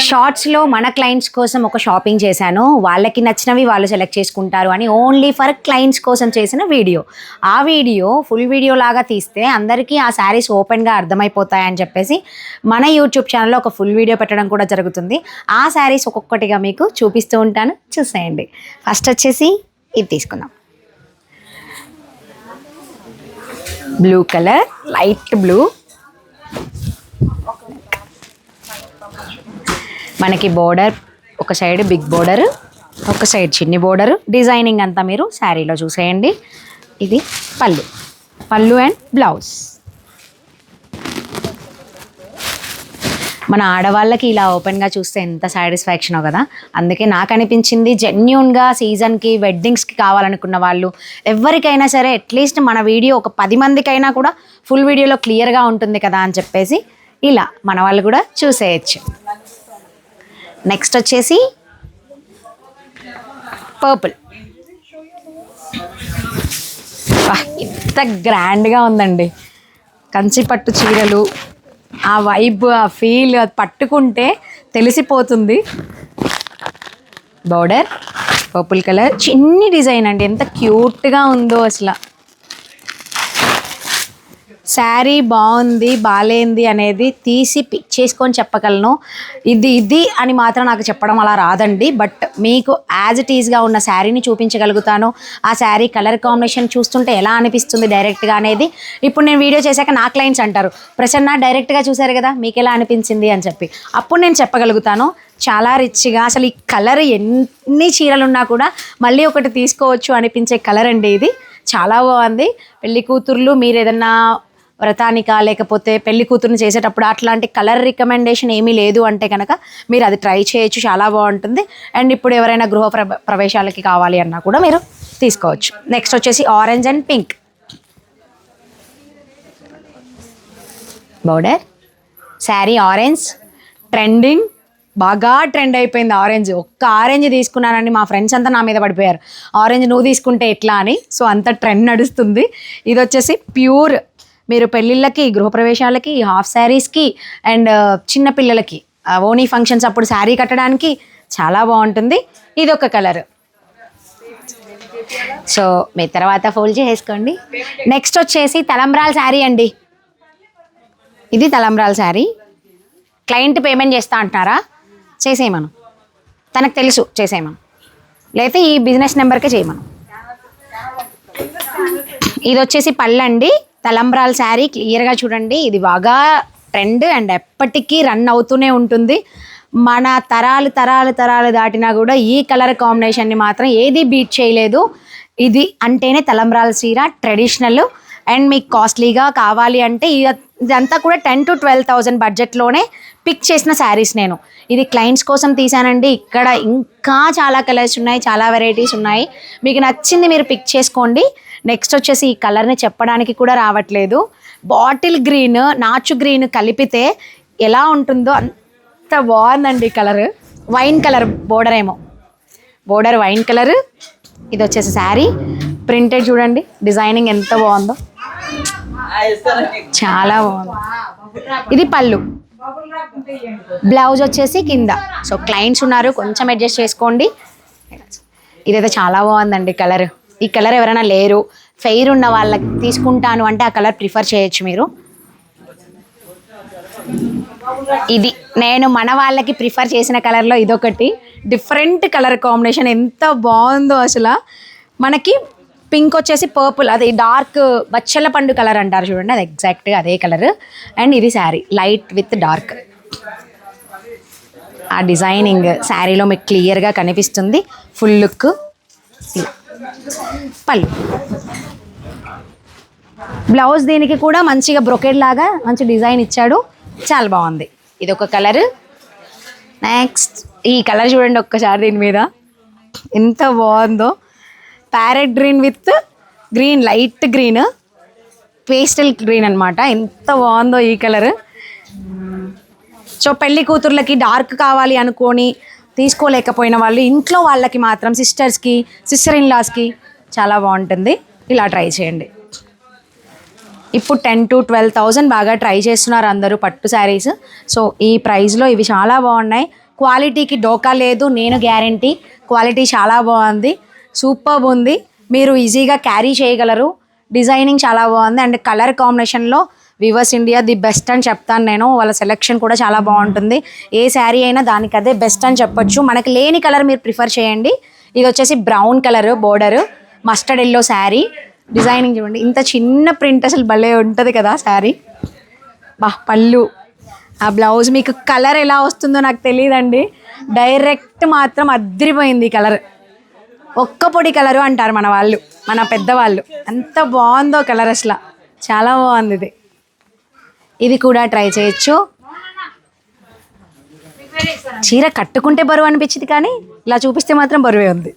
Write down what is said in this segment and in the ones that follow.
షార్ట్స్లో మన క్లయింట్స్ కోసం ఒక షాపింగ్ చేశాను. వాళ్ళకి నచ్చినవి వాళ్ళు సెలెక్ట్ చేసుకుంటారు అని ఓన్లీ ఫర్ క్లయింట్స్ కోసం చేసిన వీడియో. ఆ వీడియో ఫుల్ వీడియో లాగా తీస్తే అందరికీ ఆ శారీస్ ఓపెన్గా అర్థమైపోతాయని చెప్పేసి మన యూట్యూబ్ ఛానల్లో ఒక ఫుల్ వీడియో పెట్టడం కూడా జరుగుతుంది. ఆ శారీస్ ఒక్కొక్కటిగా మీకు చూపిస్తూ ఉంటాను, చూసేయండి. ఫస్ట్ వచ్చేసి ఇది తీసుకుందాం. Blue colour, light blue. మనకి బోర్డర్ ఒక సైడ్ బిగ్ బోర్డర్, ఒక సైడ్ చిన్ని బోర్డర్. డిజైనింగ్ అంతా మీరు శారీలో చూసేయండి. ఇది పళ్ళు అండ్ బ్లౌజ్. మన ఆడవాళ్ళకి ఇలా ఓపెన్గా చూస్తే ఎంత సాటిస్ఫాక్షనో కదా. అందుకే నాకు అనిపించింది జెన్యూన్గా సీజన్కి, వెడ్డింగ్స్కి కావాలనుకున్న వాళ్ళు ఎవరికైనా సరే అట్లీస్ట్ మన వీడియో ఒక 10 మందికైనా కూడా ఫుల్ వీడియోలో క్లియర్గా ఉంటుంది కదా అని చెప్పేసి ఇలా మన వాళ్ళు కూడా చూసేయచ్చు. నెక్స్ట్ వచ్చేసి పర్పుల్. ఎంత గ్రాండ్గా ఉందండి. కంచి పట్టు చీరలు, ఆ వైబ్, ఆ ఫీల్ అది పట్టుకుంటే తెలిసిపోతుంది. బోర్డర్ పర్పుల్ కలర్, చిన్ని డిజైన్ అండి, ఎంత క్యూట్గా ఉందో అసలు. శారీ బాగుంది బాలేంది అనేది తీసి పిక్ చేసుకొని చెప్పగలను. ఇది అని మాత్రం నాకు చెప్పడం అలా రాదండి. బట్ మీకు యాజ్ ఇట్ ఈజ్గా ఉన్న శారీని చూపించగలుగుతాను. ఆ శారీ కలర్ కాంబినేషన్ చూస్తుంటే ఎలా అనిపిస్తుంది డైరెక్ట్గా అనేది ఇప్పుడు నేను వీడియో చేశాక నా క్లయింట్స్ అంటారు, ప్రసన్న డైరెక్ట్గా చూశారు కదా మీకు ఎలా అనిపించింది అని చెప్పి. అప్పుడు నేను చెప్పగలుగుతాను. చాలా రిచ్గా, అసలు ఈ కలర్ ఎన్ని చీరలున్నా కూడా మళ్ళీ ఒకటి తీసుకోవచ్చు అనిపించే కలర్ అండి ఇది. చాలా బాగుంది. పెళ్లి కూతుర్లు మీరు ఏదన్నా వ్రతానికా లేకపోతే పెళ్లి కూతురుని చేసేటప్పుడు అట్లాంటి కలర్ రికమెండేషన్ ఏమీ లేదు అంటే కనుక మీరు అది ట్రై చేయొచ్చు, చాలా బాగుంటుంది. అండ్ ఇప్పుడు ఎవరైనా గృహ ప్రవేశాలకి కావాలి అన్నా కూడా మీరు తీసుకోవచ్చు. నెక్స్ట్ వచ్చేసి orange and pink. Border, sari orange trending, బాగా ట్రెండ్ అయిపోయింది ఆరెంజ్. ఒక్క ఆరెంజ్ తీసుకున్నానని మా ఫ్రెండ్స్ అంతా నా మీద పడిపోయారు, ఆరెంజ్ నువ్వు తీసుకుంటే ఎట్లా అని. సో అంత ట్రెండ్ నడుస్తుంది. ఇది వచ్చేసి ప్యూర్ మీరు పెళ్ళిళ్ళకి, గృహప్రవేశాలకి, హాఫ్ శారీస్కి అండ్ చిన్నపిల్లలకి ఓనీ ఫంక్షన్స్ అప్పుడు శారీ కట్టడానికి చాలా బాగుంటుంది. ఇది ఒక కలర్. సో మీ తర్వాత ఫోల్డ్ చేసుకోండి. నెక్స్ట్ వచ్చేసి తలంబ్రాల శారీ అండి. ఇది తలంబ్రాల శారీ. క్లయింట్ పేమెంట్ చేస్తా అంటున్నారా, చేసేయమను, తనకు తెలుసు చేసేయమను, లేకపోతే ఈ బిజినెస్ నెంబర్కే చేయమను. ఇది వచ్చేసి పళ్ళు అండి. తలంబ్రాల శారీ క్లియర్గా చూడండి. ఇది బాగా ట్రెండ్ అండ్ ఎప్పటికీ రన్ అవుతూనే ఉంటుంది. మన తరాలు దాటినా కూడా ఈ కలర్ కాంబినేషన్ని మాత్రం ఏది బీట్ చేయలేదు. ఇది అంటేనే తలంబ్రాల చీర, ట్రెడిషనల్. అండ్ మీకు కాస్ట్లీగా కావాలి అంటే ఇదంతా కూడా 10,000 to 12,000 బడ్జెట్లోనే పిక్ చేసిన శారీస్ నేను. ఇది క్లయింట్స్ కోసం తీసానండి. ఇక్కడ ఇంకా చాలా కలర్స్ ఉన్నాయి, చాలా వెరైటీస్ ఉన్నాయి. మీకు నచ్చింది మీరు పిక్ చేసుకోండి. నెక్స్ట్ వచ్చేసి ఈ కలర్ని చెప్పడానికి కూడా రావట్లేదు. బాటిల్ గ్రీన్, నాచు గ్రీన్ కలిపితే ఎలా ఉంటుందో అంత బాగుందండి కలర్. వైన్ కలర్ బోర్డర్ ఏమో, బోర్డర్ వైన్ కలర్. ఇది వచ్చేసి శారీ ప్రింటెడ్ చూడండి, డిజైనింగ్ ఎంత బాగుందో, చాలా బాగుంది. ఇది పళ్ళు, బ్లౌజ్ వచ్చేసి కింద. సో క్లయింట్స్ ఉన్నారు, కొంచెం అడ్జస్ట్ చేసుకోండి. ఇదైతే చాలా బాగుందండి కలర్. ఈ కలర్ ఎవరైనా లేరు, ఫెయిర్ ఉన్న వాళ్ళకి తీసుకుంటాను అంటే ఆ కలర్ ప్రిఫర్ చేయొచ్చు మీరు. ఇది నేను మన వాళ్ళకి ప్రిఫర్ చేసిన కలర్లో ఇదొకటి డిఫరెంట్ కలర్ కాంబినేషన్, ఎంత బాగుందో అసలు. మనకి పింక్ వచ్చేసి పర్పుల్, అది డార్క్ బచ్చల పండు కలర్ అంటారు చూడండి, అది ఎగ్జాక్ట్గా అదే కలర్. అండ్ ఇది శారీ లైట్ విత్ డార్క్. ఆ డిజైనింగ్ శారీలో మీకు క్లియర్గా కనిపిస్తుంది. Full look. పళ్ళు, బ్లౌజ్ దీనికి కూడా మంచిగా బ్రొకెట్ లాగా మంచి డిజైన్ ఇచ్చాడు, చాలా బాగుంది. ఇది ఒక కలర్. నెక్స్ట్ ఈ కలర్ చూడండి ఒక్కసారి, దీని మీద ఎంత బాగుందో. Parrot green with green, light green, pastel green అనమాట. ఎంత బాగుందో ఈ కలర్. సో పెళ్లి కూతుర్లకి డార్క్ కావాలి అనుకొని తీసుకోలేకపోయిన వాళ్ళు, ఇంట్లో వాళ్ళకి మాత్రం సిస్టర్స్కి, సిస్టర్ ఇన్ లాస్కి చాలా బాగుంటుంది. ఇలా ట్రై చేయండి. ఇప్పుడు 10,000 to 12,000 బాగా ట్రై చేస్తున్నారు అందరూ పట్టు శారీస్. సో ఈ ప్రైస్లో ఇవి చాలా బాగున్నాయి. క్వాలిటీకి డోకా లేదు, నేను గ్యారంటీ. క్వాలిటీ చాలా బాగుంది, సూపర్బ్ ఉంది. మీరు ఈజీగా క్యారీ చేయగలరు. డిజైనింగ్ చాలా బాగుంది అండ్ కలర్ కాంబినేషన్లో వివర్స్ ఇండియా ది బెస్ట్ అని చెప్తాను నేను. వాళ్ళ సెలెక్షన్ కూడా చాలా బాగుంటుంది. ఏ శారీ అయినా దానికి అదే బెస్ట్ అని చెప్పొచ్చు. మనకి లేని కలర్ మీరు ప్రిఫర్ చేయండి. ఇది వచ్చేసి brown colour border, mustard yellow sari. Designing చూడండి, ఇంత చిన్న ప్రింట్ అసలు భలే ఉంటుంది కదా శారీ. పళ్ళు, ఆ బ్లౌజ్ మీకు కలర్ ఎలా వస్తుందో నాకు తెలియదండి. డైరెక్ట్ మాత్రం అద్దరిపోయింది కలర్. ఒక్క పొడి కలరు అంటారు మన వాళ్ళు, మన పెద్దవాళ్ళు. అంత బాగుందో కలర్, అసలు చాలా బాగుంది. ఇది కూడా ట్రై చేయొచ్చు. చీర కట్టుకుంటే బరువు అనిపించింది కానీ ఇలా చూపిస్తే మాత్రం బరువే ఉంది.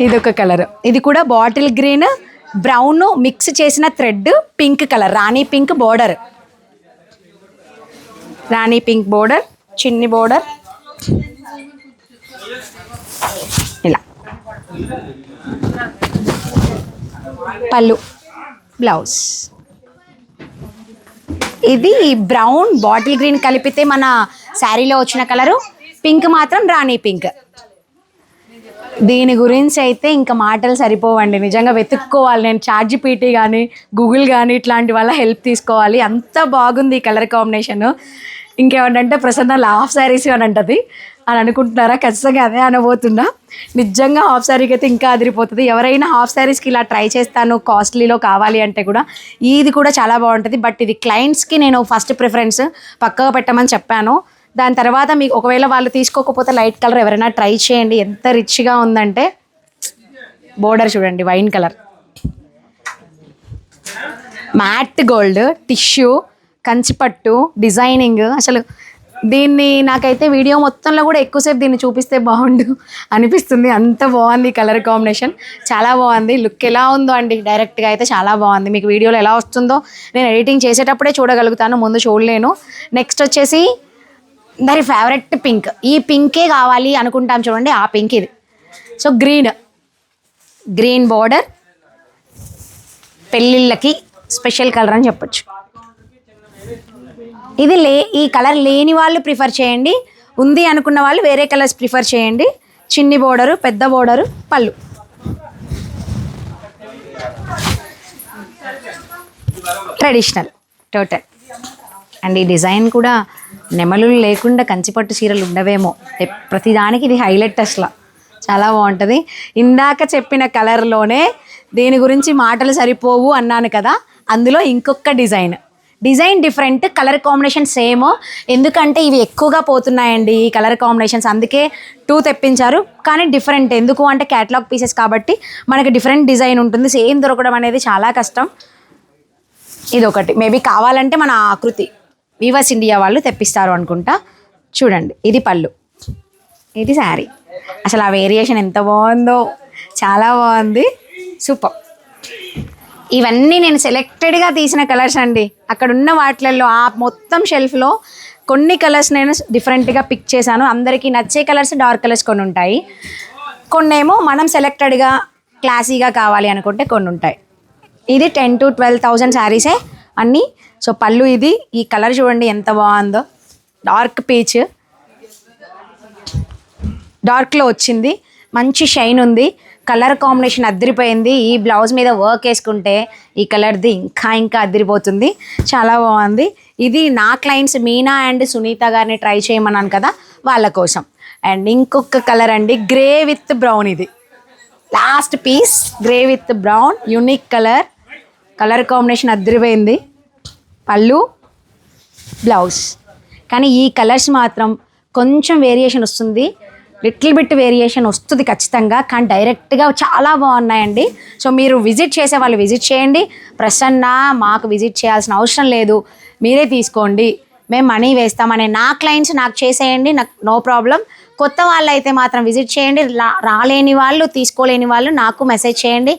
ఇది ఒక కలర్, ఇది కూడా బాటిల్ గ్రీన్ బ్రౌన్ మిక్స్ చేసిన థ్రెడ్, పింక్ కలర్, రాణి పింక్ బోర్డర్. రాణి పింక్ బోర్డర్, చిన్ని బోర్డర్ ఇలా. పళ్ళు, బ్లౌజ్. ఇది బ్రౌన్ బాటిల్ గ్రీన్ కలిపితే మన శారీలో వచ్చిన కలరు, పింక్ మాత్రం రాణి పింక్. దీని గురించి అయితే ఇంకా మాటలు సరిపోవండి, నిజంగా వెతుక్కోవాలి. నేను ChatGPT కానీ గూగుల్ కానీ ఇట్లాంటి వాళ్ళ హెల్ప్ తీసుకోవాలి. అంత బాగుంది ఈ కలర్ కాంబినేషన్. ఇంకేమంటే ప్రసన్న హాఫ్ శారీస్ అని అంటది అని అనుకుంటున్నారా? ఖచ్చితంగా అదే అనబోతున్నా. నిజంగా హాఫ్ శారీకి అయితే ఇంకా అదిరిపోతుంది. ఎవరైనా హాఫ్ శారీస్కి ఇలా ట్రై చేస్తాను కాస్ట్లీలో కావాలి అంటే కూడా ఇది కూడా చాలా బాగుంటుంది. బట్ ఇది క్లయింట్స్కి నేను ఫస్ట్ ప్రిఫరెన్స్ పక్కగా పెట్టమని చెప్పాను. దాని తర్వాత మీకు ఒకవేళ వాళ్ళు తీసుకోకపోతే లైట్ కలర్ ఎవరైనా ట్రై చేయండి. ఎంత రిచ్గా ఉందంటే బోర్డర్ చూడండి, wine colour, matte gold, tissue, కంచిపట్టు డిజైనింగ్. అసలు దీన్ని నాకైతే వీడియో మొత్తంలో కూడా ఎక్కువసేపు దీన్ని చూపిస్తే బాగుండు అనిపిస్తుంది. అంత బాగుంది కలర్ కాంబినేషన్, చాలా బాగుంది. లుక్ ఎలా ఉందో అండి డైరెక్ట్గా అయితే చాలా బాగుంది. మీకు వీడియోలో ఎలా వస్తుందో నేను ఎడిటింగ్ చేసేటప్పుడే చూడగలుగుతాను, ముందు చూడలేను. నెక్స్ట్ వచ్చేసి దాని ఫేవరెట్ పింక్. ఈ పింకే కావాలి అనుకుంటాం చూడండి, ఆ పింక్ ఇది. సో గ్రీన్ బోర్డర్, పెళ్ళిళ్ళకి స్పెషల్ కలర్ అని చెప్పొచ్చు. ఇది ఈ కలర్ లేని వాళ్ళు ప్రిఫర్ చేయండి, ఉంది అనుకున్న వాళ్ళు వేరే కలర్స్ ప్రిఫర్ చేయండి. చిన్ని బోర్డరు, పెద్ద బోర్డరు, పళ్ళు. Traditional total. అండ్ ఈ డిజైన్ కూడా నెమలు లేకుండా కంచిపట్టు చీరలు ఉండవేమో, ప్రతిదానికి ఇది హైలైట్. అసలు చాలా బాగుంటుంది. ఇందాక చెప్పిన కలర్లోనే దీని గురించి మాటలు సరిపోవు అన్నాను కదా, అందులో ఇంకొక design different, colour combination same. ఎందుకంటే ఇవి ఎక్కువగా పోతున్నాయండి ఈ కలర్ కాంబినేషన్స్, అందుకే 2 తెప్పించారు. కానీ డిఫరెంట్, ఎందుకు అంటే క్యాటలాగ్ పీసెస్ కాబట్టి మనకి డిఫరెంట్ డిజైన్ ఉంటుంది. సేమ్ దొరకడం అనేది చాలా కష్టం. ఇది ఒకటి మేబీ కావాలంటే మన ఆకృతి వీవర్స్ ఇండియా వాళ్ళు తెప్పిస్తారు అనుకుంటా. చూడండి, ఇది పళ్ళు, ఇది శారీ. అసలు ఆ వేరియేషన్ ఎంత బాగుందో, చాలా బాగుంది, సూపర్. ఇవన్నీ నేను సెలెక్టెడ్గా తీసిన కలర్స్ అండి. అక్కడ ఉన్న వాటిల్లో ఆ మొత్తం షెల్ఫ్లో కొన్ని కలర్స్ నేను డిఫరెంట్గా పిక్ చేశాను. అందరికీ నచ్చే కలర్స్ డార్క్ కలర్స్ కొన్ని ఉంటాయి, కొన్నేమో మనం సెలెక్టెడ్గా క్లాసీగా కావాలి అనుకుంటే కొన్ని ఉంటాయి. ఇది 10,000 to 12,000 శారీసే అన్నీ. సో పళ్ళు ఇది, ఈ కలర్ చూడండి ఎంత బాగుందో, డార్క్ పీచ్, డార్క్లో వచ్చింది, మంచి షైన్ ఉంది, కలర్ కాంబినేషన్ అద్దరిపోయింది. ఈ బ్లౌజ్ మీద వర్క్ వేసుకుంటే ఈ కలర్ది ఇంకా అద్దరిపోతుంది, చాలా బాగుంది. ఇది నా క్లయింట్స్ మీనా అండ్ సునీత గారిని ట్రై చేయమన్నాను కదా, వాళ్ళ కోసం. అండ్ ఇంకొక కలర్ అండి, గ్రే విత్ బ్రౌన్. ఇది last piece, grey with brown, unique colour combination అద్దరిపోయింది. పళ్ళు, బ్లౌజ్. కానీ ఈ కలర్స్ మాత్రం కొంచెం వేరియేషన్ వస్తుంది, లిటిల్ బిట్ వేరియేషన్ వస్తుంది ఖచ్చితంగా, కానీ డైరెక్ట్గా చాలా బాగున్నాయండి. సో మీరు విజిట్ చేసే వాళ్ళు విజిట్ చేయండి. ప్రసన్న మాకు విజిట్ చేయాల్సిన అవసరం లేదు, మీరే తీసుకోండి, మేము మనీ వేస్తామని నా క్లయింట్స్ నాకు చేసేయండి, నాకు నో ప్రాబ్లం. కొత్త వాళ్ళు అయితే మాత్రం విజిట్ చేయండి. రాలేని వాళ్ళు, తీసుకోలేని వాళ్ళు నాకు మెసేజ్ చేయండి.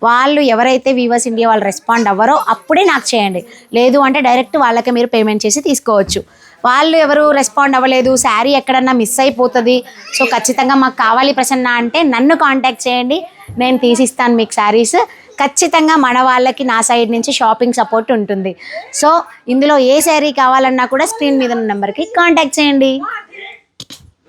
వాళ్ళు ఎవరైతే వీవర్స్ ఇండియా వాళ్ళు రెస్పాండ్ అవ్వరో అప్పుడే నాకు చేయండి, లేదు అంటే డైరెక్ట్ వాళ్ళకే మీరు పేమెంట్ చేసి తీసుకోవచ్చు. వాళ్ళు ఎవరు రెస్పాండ్ అవ్వలేదు, శారీ ఎక్కడన్నా మిస్ అయిపోతుంది, సో ఖచ్చితంగా మాకు కావాలి ప్రసన్న అంటే నన్ను కాంటాక్ట్ చేయండి, నేను తీసిస్తాను మీకు శారీస్. ఖచ్చితంగా మన వాళ్ళకి నా సైడ్ నుంచి షాపింగ్ సపోర్ట్ ఉంటుంది. సో ఇందులో ఏ శారీ కావాలన్నా కూడా స్క్రీన్ మీద ఉన్న నెంబర్కి కాంటాక్ట్ చేయండి.